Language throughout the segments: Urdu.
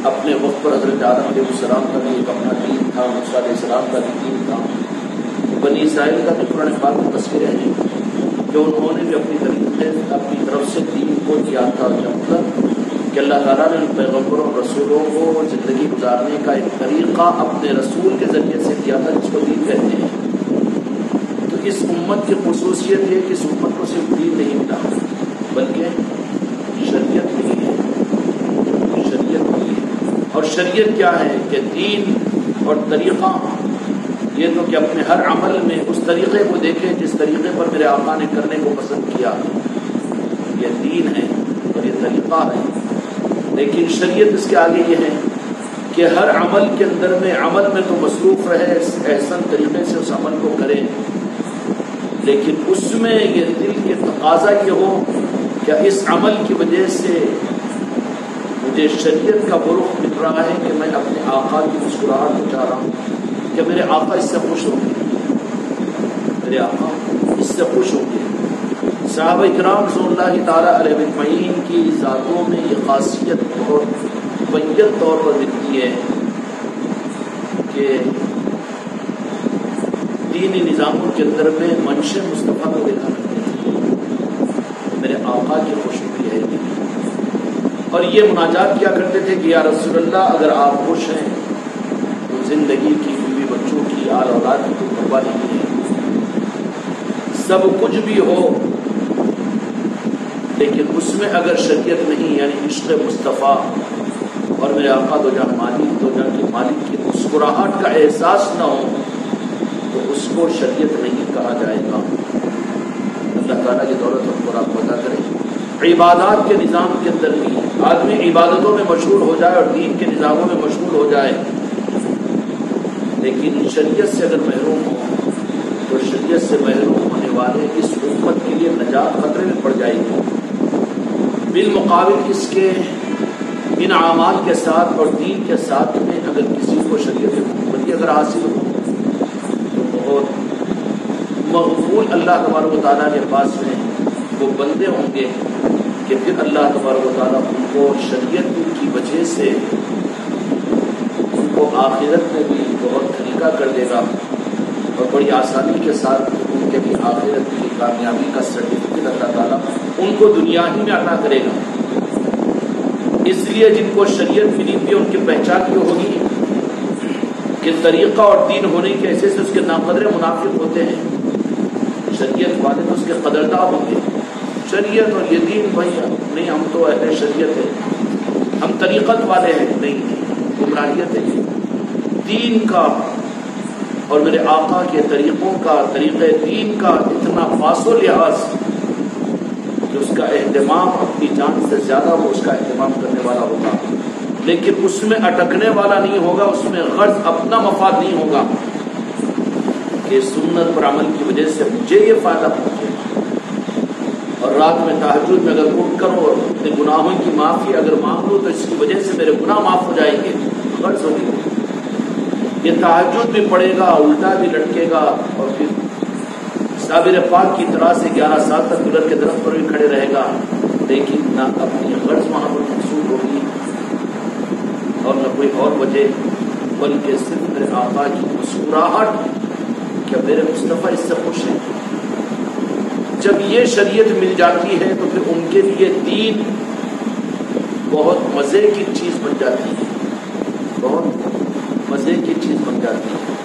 اپنے وقت پر حضرت آدم علیہ السلام کا بھی ایک اپنا دین تھا، موسیٰ علیہ السلام کا بھی دین تھا، بنی اسرائیل کا بھی قرآن پاک میں تذکرے ہیں کہ انہوں نے بھی اپنی طریقے اپنی طرف سے دین کو دیا تھا، جب کہ اللہ تعالیٰ نے پیغمبروں اور رسولوں کو زندگی گزارنے کا ایک طریقہ اپنے رسول کے ذریعے سے دیا تھا جس کو دین کہتے ہیں۔ تو اس امت کی خصوصیت یہ کہ اس امت کو صرف دین نہیں ملا بلکہ شریعت ملی ہے، شریعت ملی ہے۔ اور شریعت کیا ہے کہ دین اور طریقہ، یہ تو کہ اپنے ہر عمل میں اس طریقے کو دیکھیں جس طریقے پر میرے آقا نے کرنے کو پسند کیا، یہ دین ہے اور یہ طریقہ ہے۔ لیکن شریعت اس کے آگے یہ ہے کہ ہر عمل کے اندر میں عمل میں تو مصروف رہے، احسن طریقے سے اس عمل کو کرے، لیکن اس میں یہ دل کے تقاضا یہ ہو کہ اس عمل کی وجہ سے مجھے شریعت کا بروق مل رہا ہے کہ میں اپنے آقا کی مسکراہٹ کو چاہ رہا ہوں کہ میرے آقا اس سے خوش ہوں گے، میرے آقا اس سے خوش ہوں گے۔ صحابہ اکرام رضوان اللہ تعالیٰ علیہ اجمعین کی ذاتوں میں یہ خاصیت بہت مبین طور پر ملتی ہے کہ دینی نظاموں کے اندر میں منش مصطفیٰ کو دیکھا کرتے تھے، میرے آقا کی خوشبو ہے، اور یہ مناجات کیا کرتے تھے کہ یا رسول اللہ اگر آپ خوش ہیں تو زندگی کی، بیوی بچوں کی، آل اولاد کی کوئی پرواہ نہیں ہے، سب کچھ بھی ہو، لیکن اس میں اگر شریعت نہیں، یعنی عشق مصطفیٰ اور میرے آقا دو جہاں مالک، دو جہاں کے مالک کی مسکراہٹ کا احساس نہ ہو تو اس کو شریعت نہیں کہا جائے گا۔ اللہ تعالیٰ کی دولت اور آپ کو عطا کرے۔ عبادات کے نظام کے اندر بھی آدمی عبادتوں میں مشغول ہو جائے اور دین کے نظاموں میں مشغول ہو جائے، لیکن شریعت سے اگر محروم ہو تو شریعت سے محروم ہونے والے اس امت کے لیے نجات خطرے میں پڑ جائے گی۔ بالمقابل اس کے ان اعمال کے ساتھ اور دین کے ساتھ میں اگر کسی کو شریعت حکومتی اگر حاصل ہو تو بہت مقبول اللہ تبارک و تعالیٰ کے پاس میں وہ بندے ہوں گے کہ پھر اللہ تبارک و تعالیٰ ان کو شریعت کی وجہ سے ان کو آخرت میں بھی بہت طریقہ کر دے گا اور بڑی آسانی کے ساتھ ان کے بھی آخرت کی کامیابی کا سرٹیفکیٹ اللہ تعالیٰ ان کو دنیا ہی میں عطا کرے گا۔ اس لیے جن کو شریعت ملی ہوئی ان کی پہچان کیوں ہوگی کہ طریقہ اور دین ہونے کے ایسے سے اس کے ناقدر منافق ہوتے ہیں، شریعت والے تو اس کے قدردار ہوں گے۔ شریعت اور یہ دین بھائی نہیں، ہم تو اہل شریعت ہیں، ہم طریقت والے ہیں، نہیں، گمراہیت ہے۔ دین کا اور میرے آقا کے طریقوں کا، طریقے دین کا اتنا پاس و لحاظ کہ اس کا اہتمام اپنی جان سے زیادہ وہ اس کا اہتمام کرنے والا ہوگا، لیکن اس میں اٹکنے والا نہیں ہوگا، اس میں غرض اپنا مفاد نہیں ہوگا کہ سنت پر عمل کی وجہ سے مجھے یہ فائدہ پہنچے، اور رات میں تہجد میں اگر اٹھ کروں اور اپنے گناہوں کی معافی اگر مانگ لوں تو اس کی وجہ سے میرے گناہ معاف ہو جائیں گے، غرض ہوگی۔ یہ تہجد بھی پڑے گا، الٹا بھی لٹکے گا، اور پھر صابر پاک کی طرح سے 11 سال تک گلر کے درخت پر بھی کھڑے رہے گا، لیکن نہ اپنی غرض وہاں پر مقصود ہوگی اور نہ کوئی اور وجہ، بلکہ صرف میرے آقا کی مسکراہٹ کہ میرے مصطفیٰ اس سے خوش ہیں۔ جب یہ شریعت مل جاتی ہے تو پھر ان کے لیے دین بہت مزے کی چیز بن جاتی ہے، بہت مزے کی چیز بن جاتی ہے۔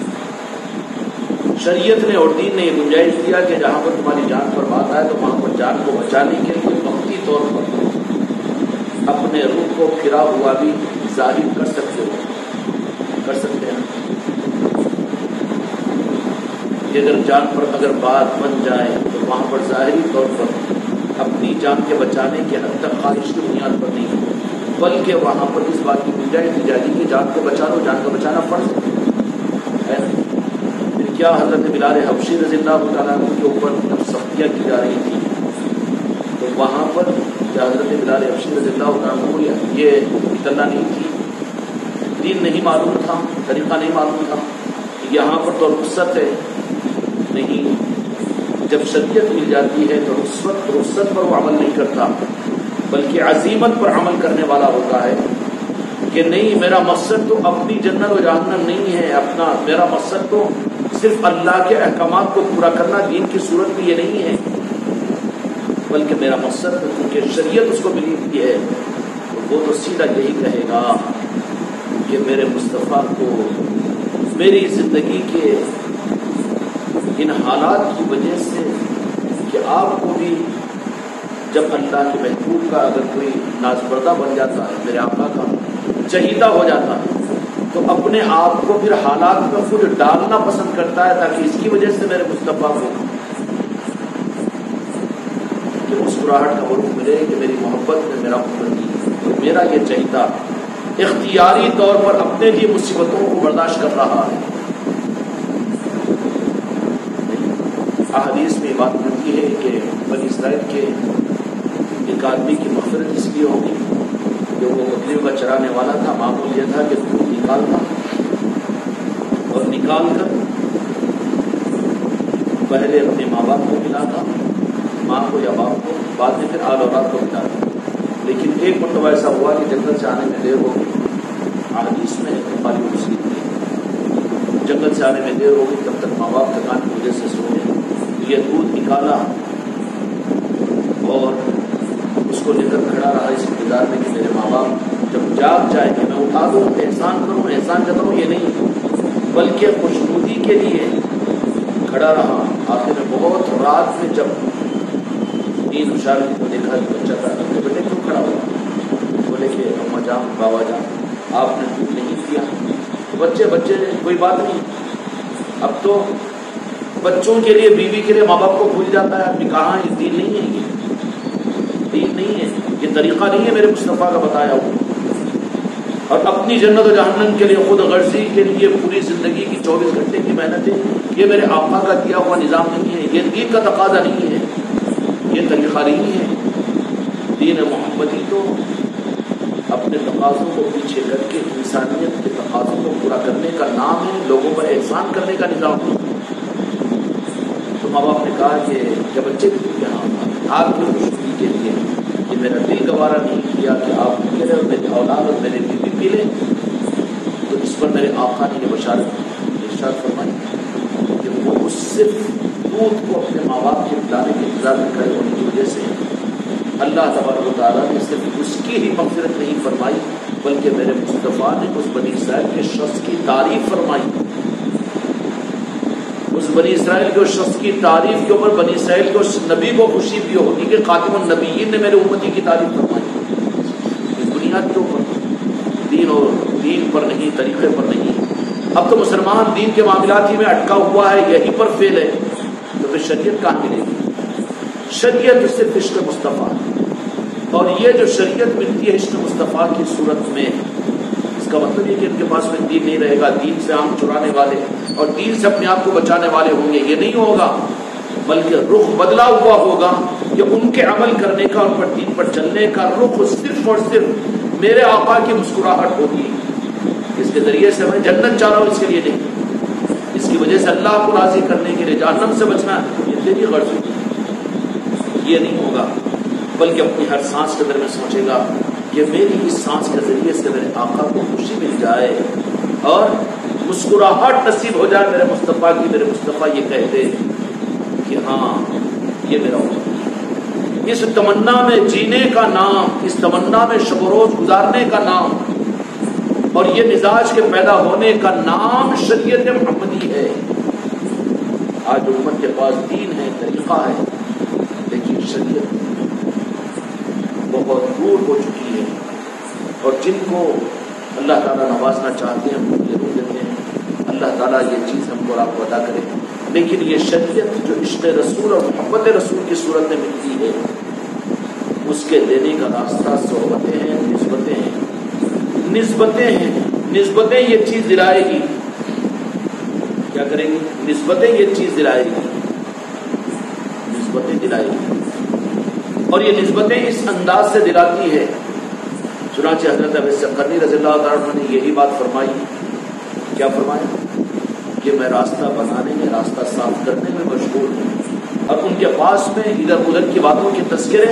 شریعت نے اور دین نے یہ گنجائش دیا کہ جہاں پر تمہاری جان پر بات آئے تو وہاں پر جان کو بچانے کے لیے وقتی طور پر اپنے روح کو پھرا ہوا بھی ظاہر کر سکتے ہیں کہ اگر جان پر اگر بات بن جائے تو وہاں پر ظاہری طور پر اپنی جان کے بچانے کے حد تک خواہش کی بنیاد پر نہیں، بلکہ وہاں پر اس بات کی گنجائش دی جائے گی کہ جان کو بچا لو، جان کو بچانا فرض ہے۔ پھر کیا حضرت بلال حبشی رضی اللہ تعالیٰ عنہ کے اوپر سختیاں کی جا رہی تھی تو وہاں پر کیا حضرت بلال حبشی رضی اللہ تعالیٰ عنہ کو یہ اطلاع نہیں تھی، دین نہیں معلوم تھا، طریقہ نہیں معلوم تھا؟ یہاں پر تو رخصت ہے نہیں، جب شریعت مل جاتی ہے تو رخصت پر وہ عمل نہیں کرتا بلکہ عزیمت پر عمل کرنے والا ہوتا ہے کہ نہیں میرا مقصد تو اپنی جنت و جہنم نہیں ہے، میرا مقصد تو صرف اللہ کے احکامات کو پورا کرنا، دین کی صورت میں یہ نہیں ہے، بلکہ میرا مقصد تو کیونکہ شریعت اس کو ملی ہوئی ہے، وہ تو سیدھا یہی کہے گا کہ میرے مصطفیٰ کو میری زندگی کے ان حالات کی وجہ سے، کہ آپ کو بھی جب اللہ کے محبوب کا اگر کوئی نازبردہ بن جاتا ہے، میرے آقا کا چہیتا ہو جاتا ہے، تو اپنے آپ کو پھر حالات میں خود ڈالنا پسند کرتا ہے تاکہ اس کی وجہ سے میرے مصطفیٰ کو کہ مسکراہٹ کا عروج ملے کہ میری محبت میں میرا امتی، تو میرا یہ چہیتا اختیاری طور پر اپنے لیے مصیبتوں کو برداشت کر رہا ہے۔ احادیث میں بات ملتی ہے کہ بنی اسرائیل کے ایک آدمی کی مغفرت اس لیے ہوگی کہ وہ بکریوں کا چرانے والا تھا، معمول یہ تھا کہ دودھ نکالتا اور نکال کر پہلے اپنے ماں باپ کو ملاتا، ماں کو یا باپ کو، بعد میں پھر آل اولاد کو ملاتا، لیکن ایک مرتبہ ایسا ہوا کہ جنگل سے آنے میں دیر ہو گئی، حدیث میں بخاری مسلم کی، جنگل سے آنے میں دیر ہو گئی، تب تک ماں باپ تھکان کی وجہ سے سو گئے، یہ دودھ نکالا اور اس کو لے کر کھڑا رہا اس انتظار میں کہ میرے ماں باپ جب جاگ جائے کہ میں اٹھا دوں، احسان کروں، احسان جتاؤں، یہ نہیں بلکہ خوشنودی کے لیے کھڑا رہا۔ آخر میں بہت رات میں جب نیند اشارتی کو دیکھا کہ بچہ تھا، اپنے بیٹے کیوں کھڑا ہوا؟ بولے کہ اماں جان، بابا جان آپ نے دودھ نہیں کیا، بچے کوئی بات نہیں، اب تو بچوں کے لیے، بیوی کے لیے ماں باپ کو بھول جاتا ہے آدمی، کہاں یہ دین نہیں ہے، یہ دین نہیں ہے، یہ طریقہ نہیں ہے میرے مصطفیٰ کا بتایا ہوا، اور اپنی جنت و جہنم کے لیے خود غرضی کے لیے پوری زندگی کی 24 گھنٹے کی محنتیں، یہ میرے آقا کا دیا ہوا نظام نہیں ہے، یہ دین کا تقاضا نہیں ہے، یہ طریقہ نہیں ہے۔ دین محمدی تو اپنے تقاضوں کو پیچھے کر کے انسانیت کے تقاضوں کو پورا کرنے کا نام ہے، لوگوں پر احسان کرنے کا نظام نہیں۔ تو ماں باپ نے کہا کہ بچے یہاں آپ کی خوشی کے لیے کہ میرا دل گوارا نہیں کیا کہ آپ کے لیے میری اولاد اور میرے بیوی پی لیں، تو اس پر میرے آقا نے یہ بشارت ارشاد فرمائی کہ وہ صرف دودھ کو اپنے ماں باپ کے پلانے کے انتظار میں کھڑے ہونے کی وجہ سے اللہ تبارک و تعالیٰ نے صرف اس کی ہی مغفرت نہیں فرمائی، بلکہ میرے مصطفیٰ نے اس بنی اسرائیل کے شخص کی تعریف فرمائی، اس بنی اسرائیل کے شخص کی تعریف کے اوپر بنی اسرائیل کے اس نبی کو خوشی بھی ہوگی کہ خاتم النبیین نے میرے امتی کی تعریف فرمائی، اس بنیاد کے اوپر، دین پر نہیں، طریقے پر نہیں۔ اب تو مسلمان دین کے معاملات ہی میں اٹکا ہوا ہے، یہی پر فیل ہے، تو پھر شریعت کہاں ملے گی؟ شریعت صرف عشق مصطفیٰ، اور یہ جو شریعت ملتی ہے عشق مصطفیٰ کی صورت میں، اس کا مطلب یہ کہ ان کے پاس میں دین نہیں رہے گا، دین سے آنکھ چرانے والے اور دین سے اپنے آپ کو بچانے والے ہوں گے، یہ نہیں ہوگا، بلکہ رخ بدلا ہوا ہوگا کہ ان کے عمل کرنے کا، ان پر دین پر چلنے کا رخ صرف اور صرف میرے آقا کی مسکراہٹ ہوگی، اس کے ذریعے سے میں جنت چاہ رہا ہوں، اس کے لیے نہیں، اس کی وجہ سے اللہ کو راضی کرنے کے لیے جہنم سے بچنا، یہ تیری غرض ہوگی، یہ نہیں ہوگا، بلکہ اپنی ہر سانس کے اندر میں سوچے گا کہ میری اس سانس کے ذریعے سے میرے آقا کو خوشی مل جائے اور مسکراہٹ نصیب ہو جائے میرے مصطفیٰ کی، میرے مصطفیٰ یہ کہہ دے کہ ہاں یہ میرا امتی، اس تمنا میں جینے کا نام، اس تمنا میں شب و روز گزارنے کا نام اور یہ مزاج کے پیدا ہونے کا نام شریعت محمدی ہے۔ آج امت کے پاس دین ہے، طریقہ ہے، لیکن شریعت بہت دور ہو چکی ہے، اور جن کو اللہ تعالیٰ نوازنا چاہتے ہیں ہم یہ روک دیتے ہیں، اللہ تعالیٰ یہ چیز ہم کو آپ کو عطا کرے، لیکن یہ شریعت جو عشق رسول اور محبت رسول کی صورت میں ملتی ہے، اس کے دینے کا راستہ صحبتیں ہیں، نسبتیں ہیں، نسبتیں یہ چیز دلائے گی، کیا کرے گی؟ نسبتیں یہ چیز دلائے گی، نسبتیں دلائے گی، اور یہ نسبتیں اس انداز سے دلاتی ہے، چنانچہ حضرت ابو سقرنی رضی اللہ عنہ نے یہی بات فرمائی، کیا فرمایا کہ میں راستہ بنانے میں، راستہ صاف کرنے میں مشغول ہوں، اور ان کے پاس میں ادھر ادھر کی باتوں کے تذکرے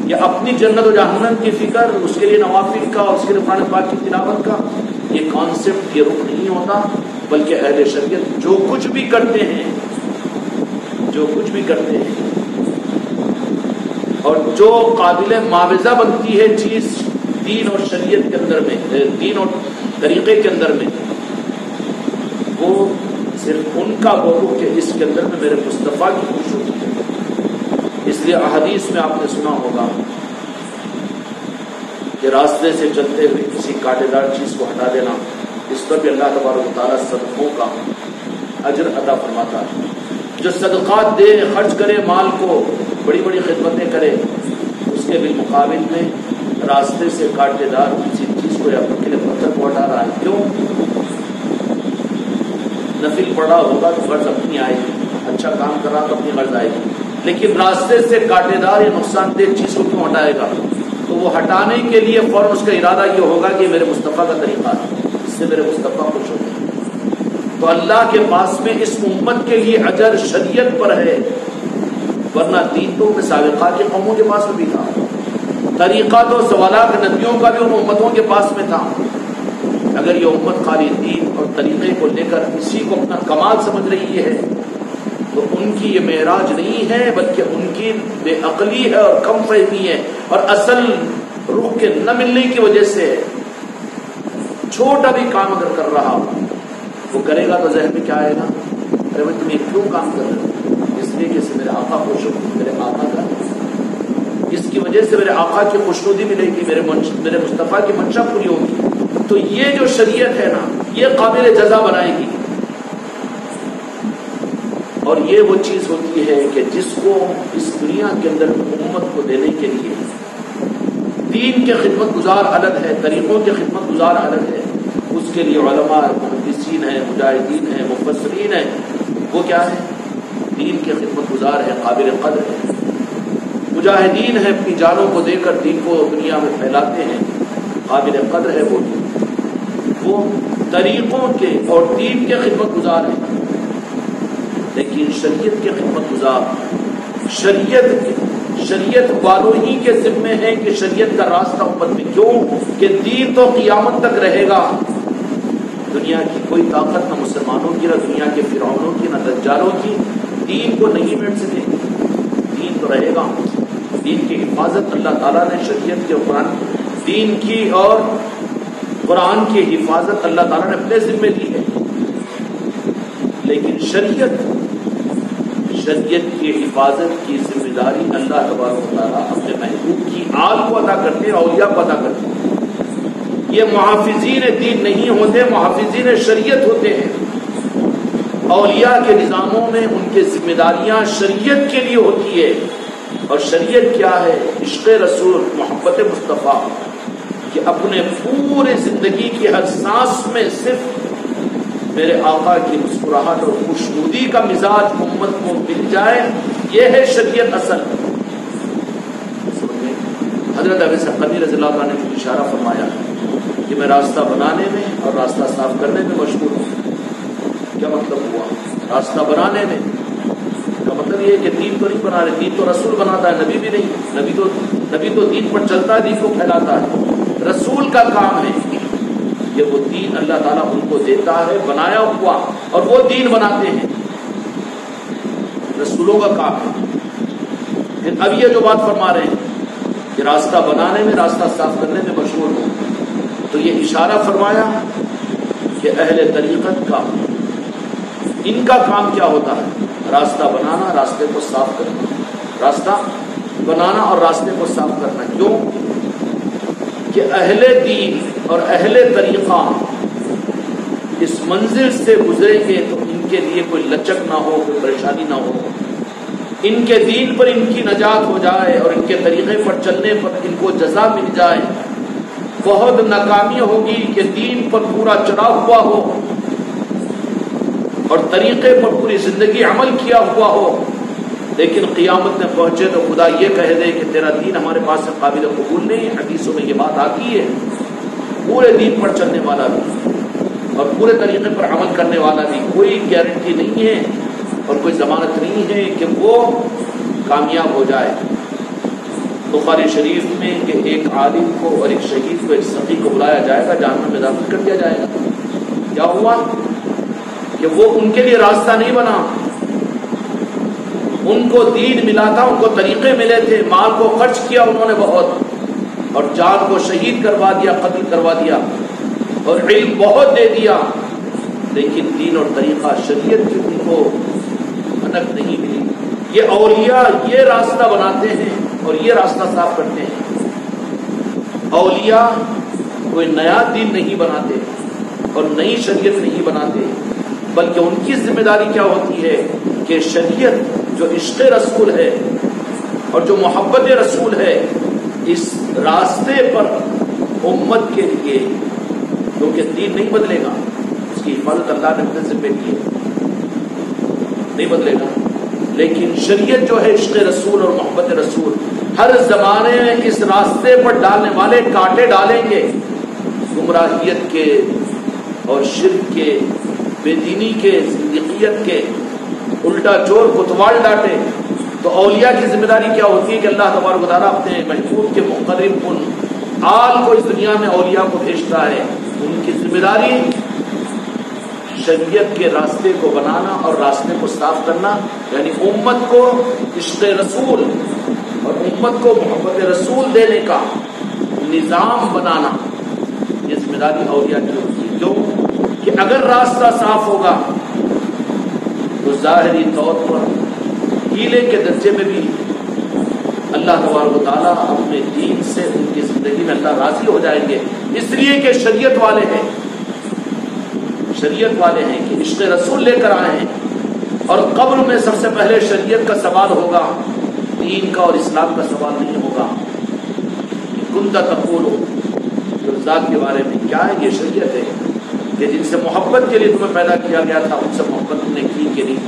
یا اپنی جنت و جہنم کی فکر، اس کے لیے نوافل کا اور اس کے لیے قرآن پاک کی تلاوت کا، یہ کانسیپٹ، یہ رخ نہیں ہوتا، بلکہ اہل شریعت جو کچھ بھی کرتے ہیں اور جو قابل معاوضہ بنتی ہے چیز دین اور شریعت کے اندر میں، دین اور طریقے کے اندر میں، وہ صرف ان کا غور کہ اس کے اندر میں میرے مصطفیٰ کی خوشبو ہے۔ اس لیے احادیث میں آپ نے سنا ہوگا کہ راستے سے چلتے ہوئے کسی کانٹے دار چیز کو ہٹا دینا، اس پر بھی اللہ تبارک و تعالیٰ صدقوں کا اجر عطا فرماتا ہے۔ جو صدقات دے، خرچ کرے مال کو، بڑی بڑی خدمتیں کرے، اس کے بالمقابل میں راستے سے کانٹے دار کسی چیز کو یا کے لیے پتھر کو ہٹا رہا ہے، کیوں؟ نفل پڑا ہوگا تو غرض اپنی آئے گی، اچھا کام کر رہا تو اپنی غرض آئے گی، لیکن راستے سے کانٹے دار یا نقصان دہ چیز کو کیوں ہٹائے گا؟ تو وہ ہٹانے کے لیے فوراً اس کا ارادہ یہ ہوگا کہ میرے مصطفیٰ کا طریقہ ہے، اس سے میرے مصطفیٰ خوش ہوتے ہیں۔ تو اللہ کے پاس میں اس امت کے لیے اجر شریعت پر ہے، ورنہ دین تو سابقہ کے قوموں کے پاس میں بھی تھا، طریقہ تو سوالات نبیوں کا بھی ان امتوں کے پاس میں تھا۔ اگر یہ امت خالی دین اور طریقے کو لے کر اسی کو اپنا کمال سمجھ رہی ہے تو ان کی یہ معراج نہیں ہے، بلکہ ان کی بے عقلی ہے اور کم فہمی ہے، اور اصل روح کے نہ ملنے کی وجہ سے چھوٹا بھی کام اگر کر رہا ہو وہ کرے گا تو ذہن میں کیا آئے گا؟ ارے بھائی تم یہ کیوں کام کر رہے ہو؟ اس لیے کہ اس سے میرے آقا خوش ہو، میرے آقا کا، اس کی وجہ سے میرے آقا کی خوشنودی ملے گی، میرے مصطفیٰ کی منشا پوری ہوگی۔ تو یہ جو شریعت ہے نا، یہ قابل جزا بنائے گی، اور یہ وہ چیز ہوتی ہے کہ جس کو اس دنیا کے اندر امت کو دینے کے لیے دین کے خدمت گزار الگ ہے، طریقوں کے خدمت گزار الگ ہے، اس کے لیے علماء، محدثین ہیں، مجاہدین ہیں، مفسرین ہیں، وہ کیا ہے؟ دین کے خدمت گزار ہے، قابل قدر ہے۔ مجاہدین ہیں، اپنی جانوں کو دے کر دین کو دنیا میں پھیلاتے ہیں، قابل قدر ہے وہ طریقوں کے اور دین کے خدمت گزار ہیں۔ لیکن شریعت کے خدمت گزار، شریعت والوں ہی کے ذمے ہے کہ شریعت کا راستہ امت میں، کیوں کہ دین تو قیامت تک رہے گا۔ دنیا کی کوئی طاقت نہ مسلمانوں کی، نہ دنیا کے فرعونوں کی، نہ دجالوں کی دین کو نہیں مٹ سکے گی، دین تو رہے گا۔ دین کی حفاظت اللہ تعالیٰ نے شریعت کے قرآن، دین کی اور قرآن کی حفاظت اللہ تعالیٰ نے اپنے ذمے لی ہے، لیکن شریعت کی حفاظت کی ذمہ داری اللہ تبارک و تعالیٰ اپنے محبوب کی آل کو ادا کرتے ہیں، اولیاء کو ادا کرتے ہیں۔ یہ محافظین دین نہیں ہوتے، محافظین شریعت ہوتے ہیں۔ اولیاء کے نظاموں میں ان کے ذمہ داریاں شریعت کے لیے ہوتی ہے، اور شریعت کیا ہے؟ عشق رسول، محبت مصطفیٰ، کہ اپنے پورے زندگی کی ہر سانس میں صرف میرے آقا کی مسکراہٹ اور خوشنودی کا مزاج امت کو مل جائے، یہ ہے شریعت اصل۔ حضرت ابی سقطی رضی اللہ عنہ نے اشارہ فرمایا کہ میں راستہ بنانے میں اور راستہ صاف کرنے میں مشغول ہوں۔ کیا مطلب ہوا؟ راستہ بنانے میں کا مطلب یہ ہے کہ دین تو نہیں بنا رہے، دین تو رسول بناتا ہے، نبی بھی نہیں۔ نبی تو دین پر چلتا ہے، دین کو پھیلاتا ہے۔ رسول کا کام ہے کہ وہ دین اللہ تعالیٰ ان کو دیتا ہے بنایا ہوا، اور وہ دین بناتے ہیں، رسولوں کا کام ہے۔ پھر اب یہ جو بات فرما رہے ہیں کہ راستہ بنانے میں، راستہ صاف کرنے میں مشغول ہوں، تو یہ اشارہ فرمایا کہ اہل طریقت کا، ان کا کام کیا ہوتا ہے؟ راستہ بنانا، راستے کو صاف کرنا، راستہ بنانا اور راستے کو صاف کرنا۔ کیوں کہ اہل دین اور اہل طریقہ اس منزل سے گزریں گے تو ان کے لیے کوئی لچک نہ ہو، کوئی پریشانی نہ ہو، ان کے دین پر ان کی نجات ہو جائے اور ان کے طریقے پر چلنے پر ان کو جزا مل جائے۔ بہت ناکامی ہوگی کہ دین پر پورا چڑھا ہوا ہو اور طریقے پر پوری زندگی عمل کیا ہوا ہو، لیکن قیامت میں پہنچے تو خدا یہ کہہ دے کہ تیرا دین ہمارے پاس سے قابل قبول نہیں۔ حدیثوں میں یہ بات آتی ہے، پورے دین پر چلنے والا بھی اور پورے طریقے پر عمل کرنے والا بھی، کوئی گارنٹی نہیں ہے اور کوئی ضمانت نہیں ہے کہ وہ کامیاب ہو جائے۔ بخاری شریف میں کہ ایک عالم کو اور ایک شہید کو ایک سخی کو بلایا جائے گا، جہنم میں داخل کر دیا جائے گا۔ کیا ہوا کہ وہ ان کے لیے راستہ نہیں بنا، ان کو دین ملا تھا، ان کو طریقے ملے تھے، مال کو خرچ کیا انہوں نے بہت، اور جان کو شہید کروا دیا، قتل کروا دیا، اور علم بہت دے دیا، لیکن دین اور طریقہ شریعت کی ان کو انک نہیں ملی۔ یہ اولیاء یہ راستہ بناتے ہیں اور یہ راستہ صاف کرتے ہیں۔ اولیاء کوئی نیا دین نہیں بناتے اور نئی شریعت نہیں بناتے، بلکہ ان کی ذمہ داری کیا ہوتی ہے کہ شریعت جو عشق رسول ہے اور جو محبت رسول ہے، اس راستے پر امت کے لیے، کیونکہ دین نہیں بدلے گا، اس کی حفاظت اللہ نے اپنے ذمہ کی ہے، نہیں بدلے گا، لیکن شریعت جو ہے عشق رسول اور محبت رسول، ہر زمانے میں اس راستے پر ڈالنے والے کانٹے ڈالیں گے، گمراہیت کے اور شرک کے، بے دینی کے، زندقیت کے، الٹا چور کتوال ڈانٹے۔ تو اولیاء کی ذمہ داری کیا ہوتی ہے کہ اللہ تبارک و تعالیٰ اپنے محبوب کے مقرب ان آل کو اس دنیا میں اولیاء کو بھیجتا ہے، ان کی ذمہ داری شریعت کے راستے کو بنانا اور راستے کو صاف کرنا، یعنی امت کو عشق رسول اور امت کو محبت رسول دینے کا نظام بنانا، یہ ذمہ داری اولیاء کی ہوتی ہے۔ کیوں کہ اگر راستہ صاف ہوگا تو ظاہری طور پر ہیلے کے درجے میں بھی اللہ تبارک و تعالیٰ اپنے دین سے ان کی زندگی میں اللہ راضی ہو جائیں گے، اس لیے کہ شریعت والے ہیں، شریعت والے ہیں کہ عشق رسول لے کر آئے ہیں، اور قبر میں سب سے پہلے شریعت کا سوال ہوگا، دین کا اور اسلام کا سوال نہیں ہوگا۔ کنت تقول جو ذات کے بارے میں کیا ہے، یہ شریعت ہے کہ جن سے محبت کے لیے تمہیں پیدا کیا گیا تھا ان سے محبت تم نے کی کہ نہیں،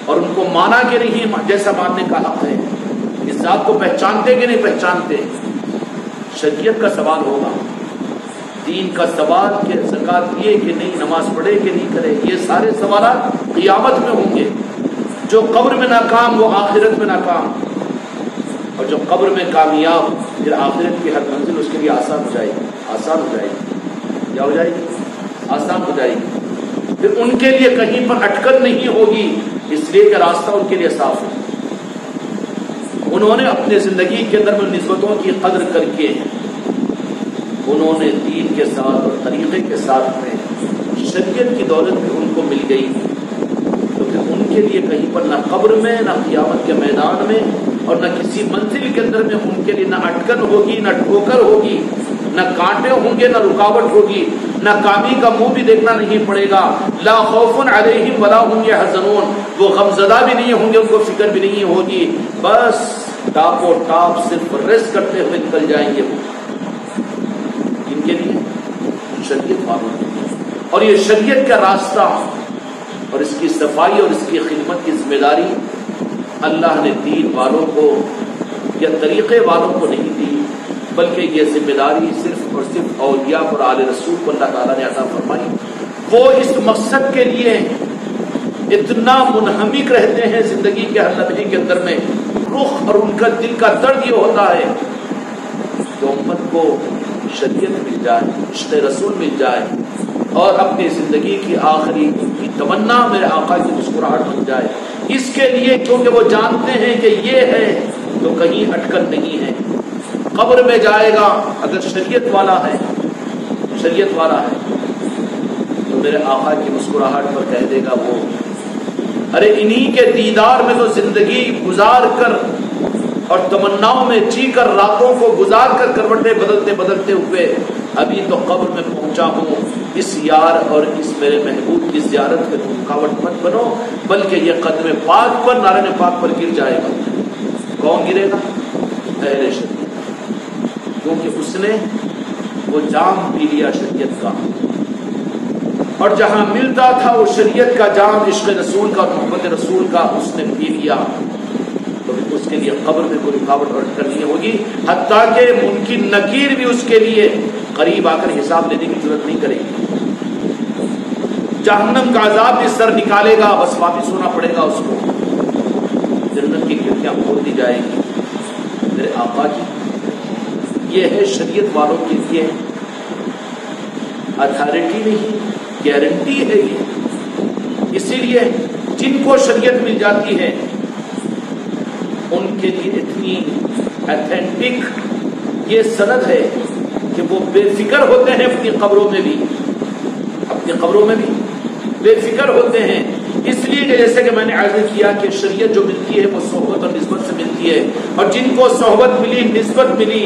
اور ان کو مانا کہ نہیں جیسا ماننے کا حق ہے، اس ذات کو پہچانتے کہ نہیں پہچانتے، شریعت کا سوال ہوگا، دین کا سوال کہ زکات دیے کہ نہیں، نماز پڑھے کہ نہیں کرے، یہ سارے سوالات قیامت میں ہوں گے۔ جو قبر میں ناکام وہ آخرت میں ناکام، اور جو قبر میں کامیاب پھر آخرت کی ہر منزل اس کے لیے آسان ہو جائے گی، آسان ہو جائے گی، کیا ہو جائے گی؟ آسان ہو جائے گی، پھر ان کے لیے کہیں پر اٹکن نہیں ہوگی، اس لیے کہ راستہ ان کے لیے صاف ہے۔ انہوں نے اپنے زندگی کے اندر میں نسبتوں کی قدر کر کے انہوں نے دین کے ساتھ اور طریقے کے ساتھ میں شریعت کی دولت بھی ان کو مل گئی، تو پھر ان کے لیے کہیں پر نہ قبر میں، نہ قیامت کے میدان میں، اور نہ کسی منزل کے اندر میں ان کے لیے نہ اٹکن ہوگی، نہ ٹھوکر ہوگی، نہ کانٹے ہوں گے، نہ رکاوٹ ہوگی، نہ کامی کا منہ بھی دیکھنا نہیں پڑے گا۔ لا خوف علیہم ولا هم يحزنون، وہ غمزدہ بھی نہیں ہوں گے، ان کو فکر بھی نہیں ہوگی، بس ٹاپ و ٹاپ صرف ریس کرتے ہوئے نکل جائیں گے ان کے لیے شریعت والوں کے لیے۔ اور یہ شریعت کا راستہ اور اس کی صفائی اور اس کی خدمت کی ذمہ داری اللہ نے دین والوں کو یا طریقے والوں کو نہیں دی، بلکہ یہ ذمہ داری صرف اور صرف اولیاء اور آل رسول کو اللہ تعالیٰ نے عطا فرمائی۔ وہ اس مقصد کے لیے اتنا منہمک رہتے ہیں زندگی کے ہر لمحے کے اندر میں، رخ اور ان کا دل کا درد یہ ہوتا ہے کہ امت کو شریعت مل جائے، عشق رسول مل جائے، اور اپنی زندگی کی آخری ان کی تمنا میرے آقا کی مسکراہٹ بن جائے، اس کے لیے، کیونکہ وہ جانتے ہیں کہ یہ ہے تو کہیں اٹکن نہیں ہے۔ قبر میں جائے گا اگر شریعت والا ہے، شریعت والا ہے، تو میرے آقا کی مسکراہٹ پر کہہ دے گا وہ، ارے انہی کے دیدار میں تو زندگی گزار کر اور تمناؤں میں جی کر راتوں کو گزار کر کروٹیں بدلتے بدلتے ہوئے ابھی تو قبر میں پہنچا ہوں، اس یار اور اس میرے محبوب کی زیارت میں تم رکاوٹ مت بنو، بلکہ یہ قدم پاک پر، نارائن پاک پر گر جائے گا۔ کون گرے گا؟ اہل شریعت، کیونکہ اس نے وہ جام پی لیا شریعت کا، اور جہاں ملتا تھا وہ شریعت کا جام، عشق رسول کا اور محبت رسول کا اس نے پی لیا، تو اس کے لیے قبر میں کوئی رکاوٹ اور اٹکن نہیں ہوگی، حتیٰ کہ ممکن نکیر بھی اس کے لیے قریب آ کر حساب لینے کی ضرورت نہیں کرے گی۔ جہنم کا عذاب بھی سر نکالے گا، بس واپس ہونا پڑے گا اس کو، جنت کی کھڑکیاں کھول دی جائے گی، میرے آقا کی، یہ ہے شریعت والوں کے لیے اتھارٹی نہیں، گارنٹی ہے یہ۔ اسی لیے جن کو شریعت مل جاتی ہے ان کے لیے اتنی ایتھینٹک یہ سند ہے کہ وہ بے فکر ہوتے ہیں، اپنی قبروں میں بھی بے فکر ہوتے ہیں، اس لیے کہ جیسے کہ میں نے عرض کیا کہ شریعت جو ملتی ہے وہ صحبت اور نسبت سے ملتی ہے، اور جن کو صحبت ملی، نسبت ملی،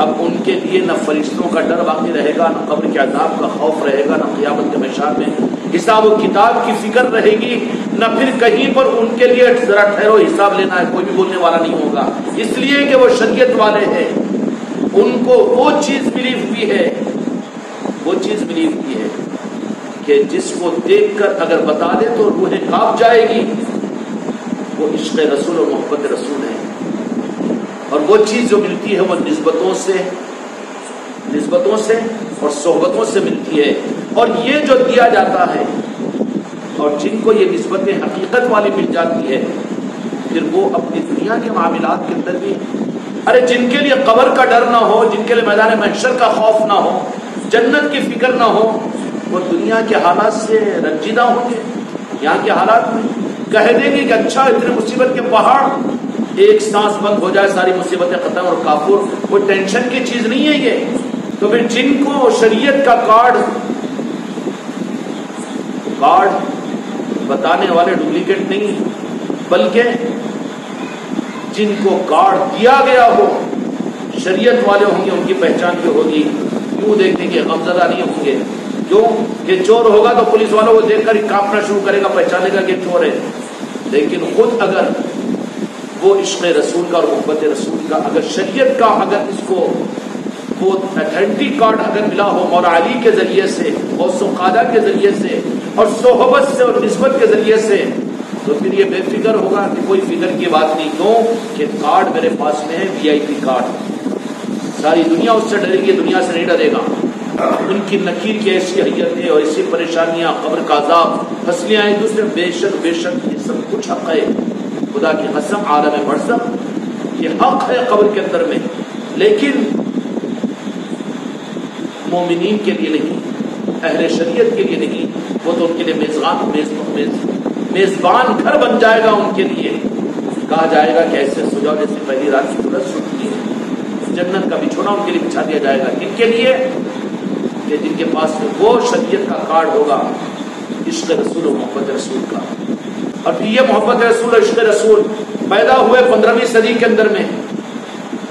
اب ان کے لیے نہ فرشتوں کا ڈر باقی رہے گا، نہ قبر کے عذاب کا خوف رہے گا، نہ قیامت کے میدان میں حساب و کتاب کی فکر رہے گی، نہ پھر کہیں پر ان کے لیے ذرا ٹھہرو حساب لینا ہے، کوئی بھی بولنے والا نہیں ہوگا، اس لیے کہ وہ شریعت والے ہیں، ان کو وہ چیز ملی ہوئی ہے کہ جس کو دیکھ کر اگر بتا دے تو روح کانپ جائے گی، وہ عشق رسول اور محبت رسول ہے۔ اور وہ چیز جو ملتی ہے وہ نسبتوں سے اور صحبتوں سے ملتی ہے، اور یہ جو دیا جاتا ہے اور جن کو یہ نسبتیں حقیقت والی مل جاتی ہے، پھر وہ اپنی دنیا کے معاملات کے اندر بھی، جن کے لیے قبر کا ڈر نہ ہو، جن کے لیے میدان محشر کا خوف نہ ہو، جنت کی فکر نہ ہو، وہ دنیا کے حالات سے رنجیدہ ہوں گے، یہاں کے حالات میں کہہ دیں گے کہ اچھا اتنے مصیبت کے پہاڑ، ایک سانس بند ہو جائے ساری مصیبتیں ختم، اور کافر کوئی ٹینشن کی چیز نہیں ہے یہ۔ تو پھر جن کو شریعت کا کارڈ بتانے والے ڈپلیکیٹ نہیں، بلکہ جن کو کارڈ دیا گیا ہو شریعت والے ہوں گے، ان کی پہچان بھی ہوگی، یوں دیکھنے کے غمزدہ نہیں ہوں گے، کیوں کہ چور ہوگا تو پولیس والوں کو دیکھ کر کانپنا شروع کرے گا، پہچانے گا کہ چور ہے، لیکن خود اگر وہ عشق رسول کا اور محبت رسول کا، اگر شریعت کا، اگر اس کو وہ ایتھینٹک کارڈ اگر ملا ہو مولا علی کے ذریعے سے، غوث و خواجہ کے ذریعے سے، اور صحبت سے اور نسبت کے ذریعے سے، تو پھر یہ بے فکر ہوگا کہ کوئی فکر کی بات نہیں، کیوں کہ کارڈ میرے پاس میں ہے، VIP کارڈ، ساری دنیا اس سے ڈرے گی، دنیا سے نہیں ڈرے گا۔ ان کی نکیر کی ایسی حیت ہے اور ایسی پریشانیاں، قبر کا عذاب، ہنسلیاں ایک دوسرے، بے شک یہ سب کچھ حق ہے، خدا کی قسم، عالم برزخ یہ حق ہے قبر کے اندر میں، لیکن مومنین کے لیے نہیں، اہل شریعت کے لیے نہیں، وہ تو ان کے لیے میزبان گھر بن جائے گا، ان کے لیے کہا جائے گا کہ ایسے سو جاؤ جیسے پہلی رات کی صورت چھٹتی ہے، جنت کا بچھونا ان کے لیے بچھا دیا جائے گا، کن کے لیے؟ کہ جن کے پاس وہ شریعت کا کارڈ ہوگا، عشق رسول و محبت رسول کا۔ اور پھر یہ محبت رسول اور عشق رسول پیدا ہوئے 15ویں صدی کے اندر میں،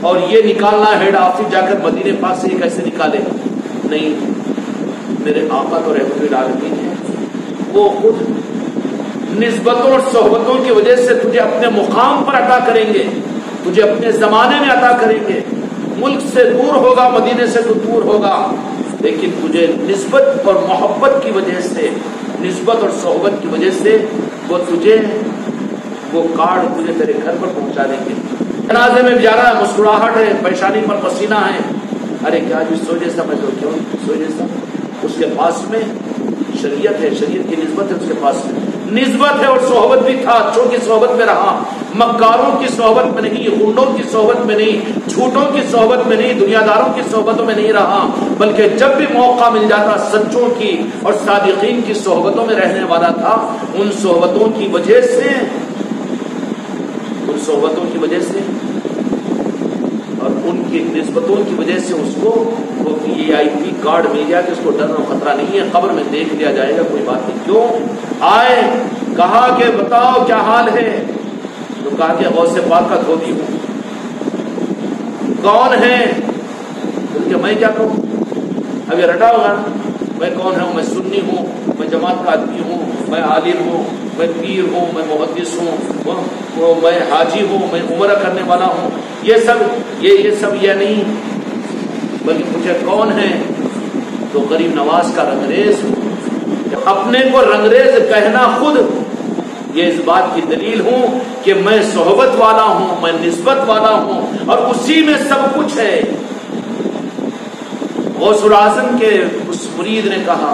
اور یہ نکالنا ہیڈ آفس جا کر مدینے پاک سے یہ کیسے نکالے؟ نہیں، میرے آقا تو رحمت العالمین ہیں، وہ خود نسبتوں اور صحبتوں کی وجہ سے تجھے اپنے مقام پر عطا کریں گے، تجھے اپنے زمانے میں عطا کریں گے، ملک سے دور ہوگا، مدینے سے تو دور ہوگا، لیکن تجھے نسبت اور محبت کی وجہ سے، نسبت اور صحبت کی وجہ سے وہ تجھے وہ کارڈ تجھے تیرے گھر پر پہنچا دیں گے۔ جنازے میں بیچارہ ہے، مسکراہٹ ہے، پریشانی پر پسینہ ہے، ارے کیا جو سو جیسا، میں تو کیوں سو جیسا، اس کے پاس میں شریعت ہے، شریعت کی نسبت ہے، اس کے پاس میں نسبت ہے اور صحبت بھی تھا، اچھوں کی صحبت میں رہا، مکاروں کی صحبت میں نہیں، غنڈوں کی صحبت میں نہیں، جھوٹوں کی صحبت میں نہیں، دنیا داروں کی صحبتوں میں نہیں رہا، بلکہ جب بھی موقع مل جاتا سچوں کی اور صادقین کی صحبتوں میں رہنے والا تھا۔ ان صحبتوں کی وجہ سے اور ان کی نسبتوں کی وجہ سے اس کو وہ VIP کارڈ مل گیا کہ اس کو ڈر و خطرہ نہیں ہے، قبر میں دیکھ لیا جائے گا، کوئی بات نہیں۔ کیوں آئے؟ کہا کہ بتاؤ کیا حال ہے؟ تو کہا کہ غوث پاک کا دھوبی ہوں۔ کون ہے؟ کہ میں کیا کہوں؟ اب یہ رٹا ہوگا، میں کون ہوں؟ میں سنی ہوں، میں جماعت کا آدمی ہوں، میں عالم ہوں، میں پیر ہوں، میں محدث ہوں، میں حاجی ہوں، میں عمرہ کرنے والا ہوں، یہ سب یہ نہیں، بلکہ مجھے کون ہے؟ تو غریب نواز کا رنگریز ہوں۔ اپنے کو رنگریز کہنا خود یہ اس بات کی دلیل ہوں کہ میں صحبت والا ہوں، میں نسبت والا ہوں، اور اسی میں سب کچھ ہے۔ غوث العظم کے اس مرید نے کہا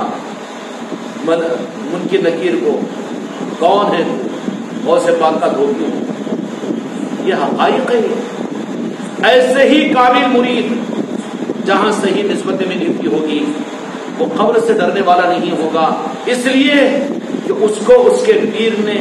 منکر نکیر کو، کون ہے تو؟ غوث پاک کا دھوبی ہوں۔ یہ حقائق ہے، ایسے ہی کامل مرید جہاں صحیح نسبت میں نفی ہوگی وہ قبر سے ڈرنے والا نہیں ہوگا، اس لیے کہ اس کو اس کے پیر نے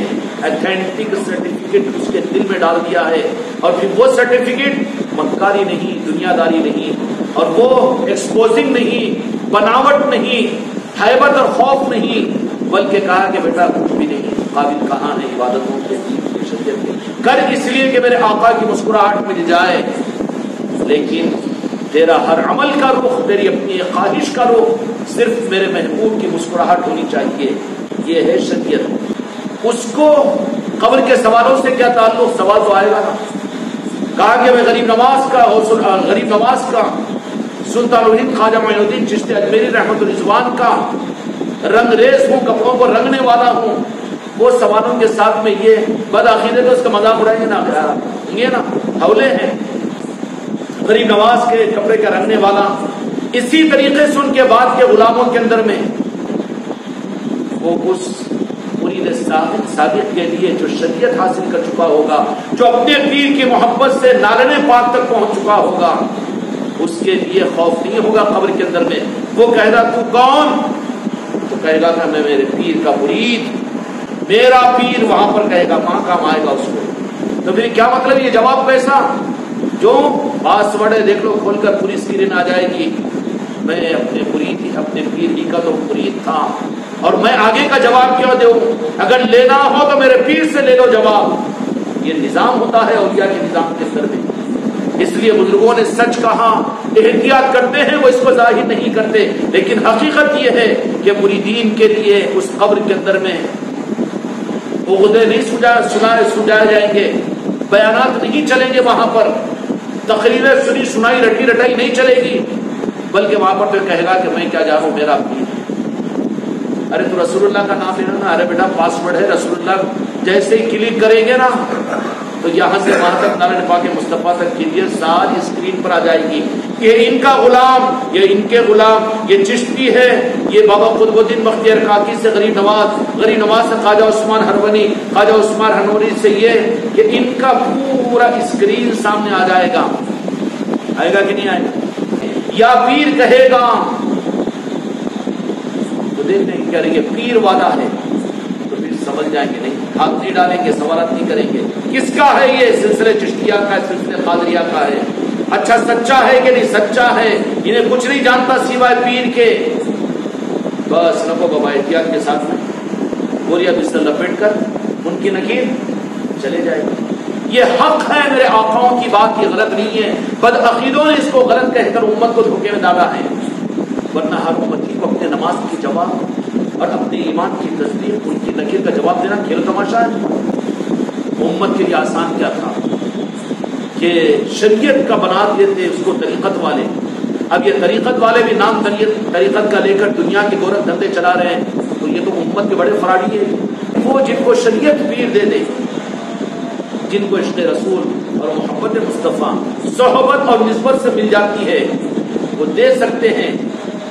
ایتھینٹک سرٹیفکیٹ اس کے دل میں ڈال دیا ہے، اور پھر وہ سرٹیفکیٹ مکاری نہیں، دنیا داری نہیں، اور وہ ایکسپوزنگ نہیں، بناوٹ نہیں، ہیبت اور خوف نہیں، بلکہ کہا کہ بیٹا کچھ بھی نہیں، قابل کہاں ہے عبادتوں کے شریعت کے، کر اس لیے کہ میرے آقا کی مسکراہٹ مل جائے، لیکن تیرا ہر عمل کا رخ، تیری اپنی خواہش کا رخ صرف میرے محبوب کی مسکراہٹ ہونی چاہیے، یہ ہے شریعت۔ اس کو قبر کے سوالوں سے کیا تعلق؟ سوال تو آئے گا نا۔ کہا کہ میں غریب نواز کا سلطان الہند خواجہ معین الدین چشتی اجمیری رحمت الرضوان کا رنگ ریز ہوں، کپڑوں کو رنگنے والا ہوں، وہ سوالوں کے ساتھ میں یہ بدعقیدے تو اس کا مذاق اڑائیں گے نا، یہ نا حولے ہیں غریب نواز کے کپڑے کا رنگنے والا۔ اسی طریقے سے ان کے بعد کے غلاموں کے اندر میں وہ اس مرید صادق کے لیے جو شریعت حاصل کر چکا ہوگا، جو اپنے پیر کی محبت سے نالنے پاک تک پہنچ چکا ہوگا، اس کے لیے خوف نہیں ہوگا قبر کے اندر میں۔ وہ کہے گا تو کون؟ تو کہے گا کہ میں میرے پیر کا مرید، میرا پیر، وہاں پر کہے گا ماں کام آئے گا اس کو۔ تو پھر کیا مطلب یہ جواب کیسا؟ جو پاسورڈ ہے دیکھ لو کھول کر پوری اسکرین آ جائے گی، میں اپنے مرید ہی، اپنے پیر ہی کا تو مرید تھا، اور میں آگے کا جواب کیوں دوں؟ اگر لینا ہو تو میرے پیر سے لے لو جواب۔ یہ نظام ہوتا ہے اولیاء کے نظام کے اندر میں، اس لیے بزرگوں نے سچ کہا، احتیاط کرتے ہیں وہ اس کو ظاہر نہیں کرتے، لیکن حقیقت یہ ہے کہ مریدین کے لیے اس قبر کے اندر میں عقدے نہیں سجائے جائیں گے، بیانات نہیں چلیں گے، وہاں پر تقریریں سنی سنائی رٹی رٹائی نہیں چلے گی، بلکہ وہاں پر تو کہے گا کہ میں کیا جانوں، میرا پیر۔ ارے تو رسول اللہ کا نام لینا نا، ارے بیٹا پاسورڈ ہے رسول اللہ، جیسے ہی کلک کریں گے نا تو یہاں سے وہاں تک نالے پاک مصطفیٰ تک کلیئر ساری اسکرین پر آ جائے گی کہ ان کا غلام، یہ ان کے غلام، یہ چشتی ہے، یہ بابا قطب الدین بختیار کاکی سے غریب نواز سے خواجہ عثمان ہرونی، خواجہ عثمان ہنوری سے، یہ کہ ان کا پورا اسکرین سامنے آ جائے گا۔ آئے گا کہ نہیں آئے گا؟ یا پیر کہے گا تو دیکھ لیں کیا رہی ہے، پیر وعدہ ہے تو پھر سمجھ جائیں گے، نہیں ہاتھ نہیں ڈالیں گے، سوالات نہیں کریں گے، کس کا ہے یہ سلسلے چشتیہ کا ہے، سلسلے قادریہ کا ہے، اچھا سچا ہے کہ نہیں سچا ہے، انہیں کچھ نہیں جانتا سوائے پیر کے، بس نکو بابا احتیاط کے ساتھ میں بوریا بستر لپیٹ کر ان کی نکیر چلے جائے گا۔ یہ حق ہے میرے آقاؤں کی بات، یہ غلط نہیں ہے، بدعقیدوں نے اس کو غلط کہہ کر امت کو دھوکے میں ڈالا ہے، ورنہ ہر امتی کو اپنے نماز کی جواب اور اپنے ایمان کی تصدیق، ان کی نکیر کا جواب دینا کھیل تماشا ہے۔ امت کے لیے آسان کیا تھا کہ شریعت کا بنا دیتے اس کو طریقت والے، اب یہ طریقت والے بھی نام طریقت کا لے کر دنیا کے گورکھ دھندے چلا رہے ہیں، تو یہ تو امت کے بڑے فراڈی ہیں۔ وہ جن کو شریعت پیر دے دے، جن کو عشق رسول اور محبت مصطفیٰ صحبت اور نسبت سے مل جاتی ہے، وہ دے سکتے ہیں،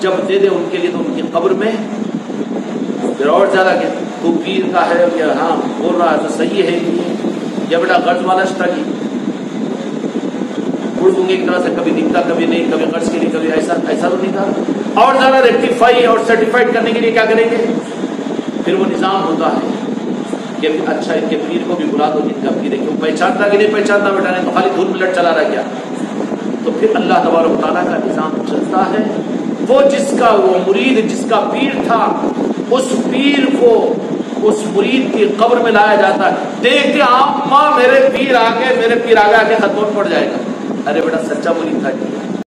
جب دے دے ان کے لیے تو ان کی قبر میں پھر اور زیادہ کہ تو پیر کا ہے یا ہاں بول رہا ہے تو صحیح ہے، یا بیٹا قرض والا اشتاگی اردو کی طرح سے کبھی دکھتا کبھی نہیں، کبھی قرض کے لیے کبھی ایسا تو نہیں تھا، اور زیادہ ریکٹیفائی اور سرٹیفائڈ کرنے کے لیے کیا کریں گے؟ پھر وہ نظام ہوتا ہے کہ اچھا ان کے پیر کو بھی بلا دو جن کا پیر ہے، کیوں پہچانتا کہ نہیں پہچانتا بیٹا، نہیں تو خالی دھول ملٹ چلا رہا کیا؟ تو پھر اللہ تبارک و تعالیٰ کا نظام چلتا ہے، وہ جس کا وہ مرید جس کا پیر تھا، اس پیر کو اس مرید کی قبر میں لایا جاتا ہے، دیکھتے آپ ماں میرے پیر آگے خطبہ پڑ جائے گا، ارے بیٹا سچا مرید تھا